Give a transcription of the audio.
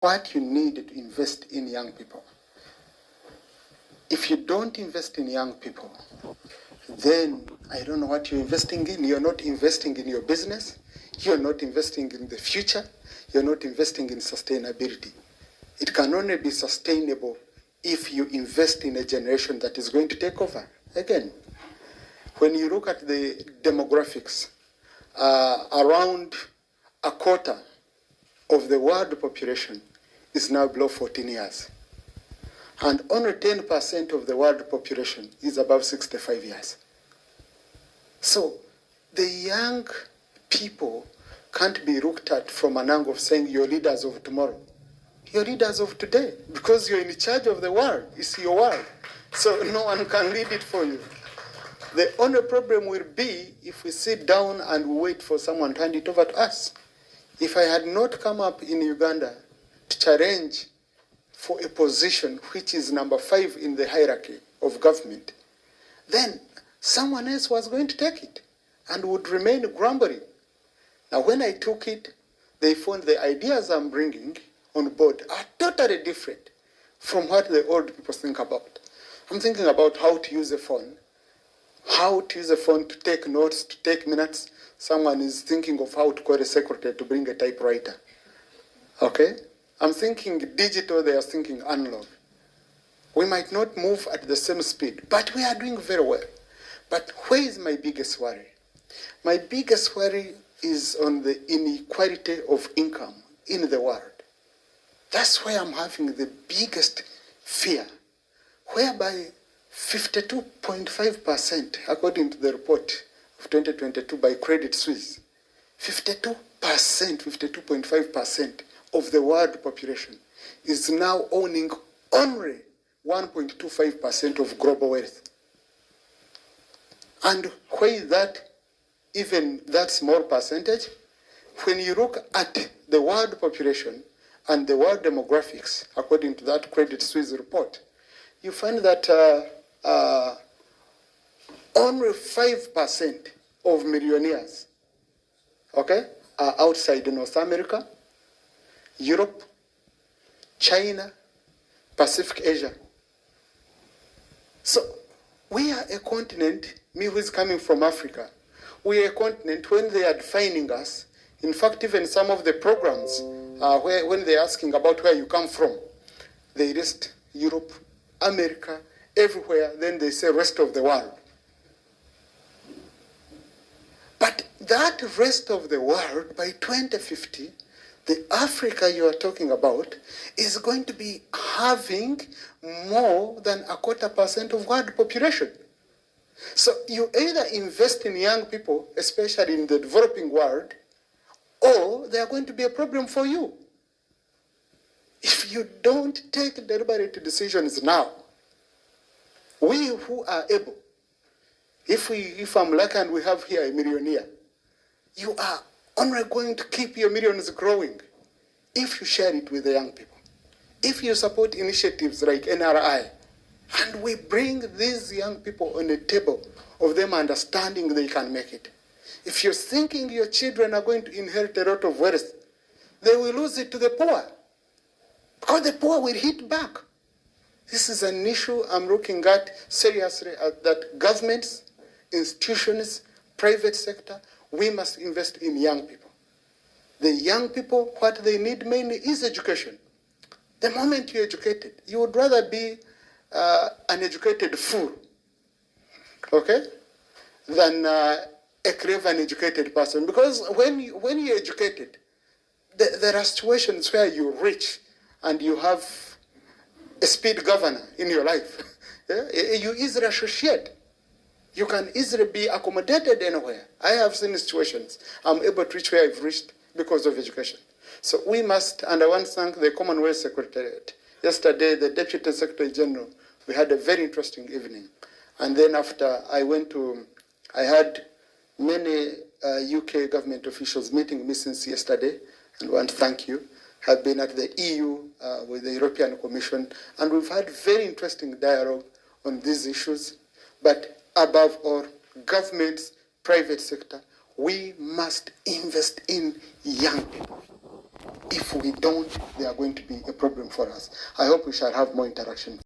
what you need to invest in young people. If you don't invest in young people, then I don't know what you're investing in. You're not investing in your business. You're not investing in the future. You're not investing in sustainability. It can only be sustainable if you invest in a generation that is going to take over. Again, when you look at the demographics, around a quarter of the world population is now below 14 years. And only 10% of the world population is above 65 years. So the young people can't be looked at from an angle of saying you're leaders of tomorrow. You're leaders of today because you're in charge of the world. It's your world. So no one can lead it for you. The only problem will be if we sit down and we wait for someone to hand it over to us. If I had not come up in Uganda to challenge for a position which is number 5 in the hierarchy of government, then someone else was going to take it and would remain grumbling. Now, when I took it, they found the ideas I'm bringing on board are totally different from what the old people think about. I'm thinking about how to use a phone, to take notes, to take minutes. Someone is thinking of how to call a secretary to bring a typewriter. Okay? I'm thinking digital, they are thinking analog. We might not move at the same speed, but we are doing very well. But where is my biggest worry? My biggest worry is on the inequality of income in the world. That's where I'm having the biggest fear, whereby 52.5%, according to the report of 2022 by Credit Suisse, 52.5% of the world population is now owning only 1.25% of global wealth. And where is that, even that small percentage? When you look at the world population and the world demographics, according to that Credit Suisse report, you find that only 5% of millionaires, okay, are outside North America, Europe, China, Pacific Asia. So we are a continent, me who is coming from Africa, we are a continent when they are defining us. In fact, even some of the programs, when they're asking about where you come from, they list Europe, America, everywhere, then they say rest of the world. But that rest of the world, by 2050, the Africa you are talking about is going to be having more than 0.25% of world population. So you either invest in young people, especially in the developing world, or they are going to be a problem for you. If you don't take deliberate decisions now, we who are able, if I'm lucky and we have here a millionaire, you are only going to keep your millions growing if you share it with the young people. If you support initiatives like NRI, and we bring these young people on a table of them understanding they can make it. If you're thinking your children are going to inherit a lot of wealth, they will lose it to the poor, because the poor will hit back. This is an issue I'm looking at seriously, that governments, institutions, private sector, we must invest in young people. The young people, what they need mainly is education. The moment you're educated, you would rather be an educated fool, okay, than a clever and educated person. Because when you're educated, there are situations where you're rich and you have a speed governor in your life. Yeah? You easily associate. You can easily be accommodated anywhere. I have seen situations I'm able to reach where I've reached because of education. So we must, and I want to thank the Commonwealth Secretariat. Yesterday, the Deputy Secretary General, we had a very interesting evening. And then after I had many UK government officials meeting me since yesterday, and I want to thank you. Have been at the EU with the European Commission, and we've had very interesting dialogue on these issues. But above all, governments, private sector, we must invest in young people. If we don't, they are going to be a problem for us. I hope we shall have more interaction.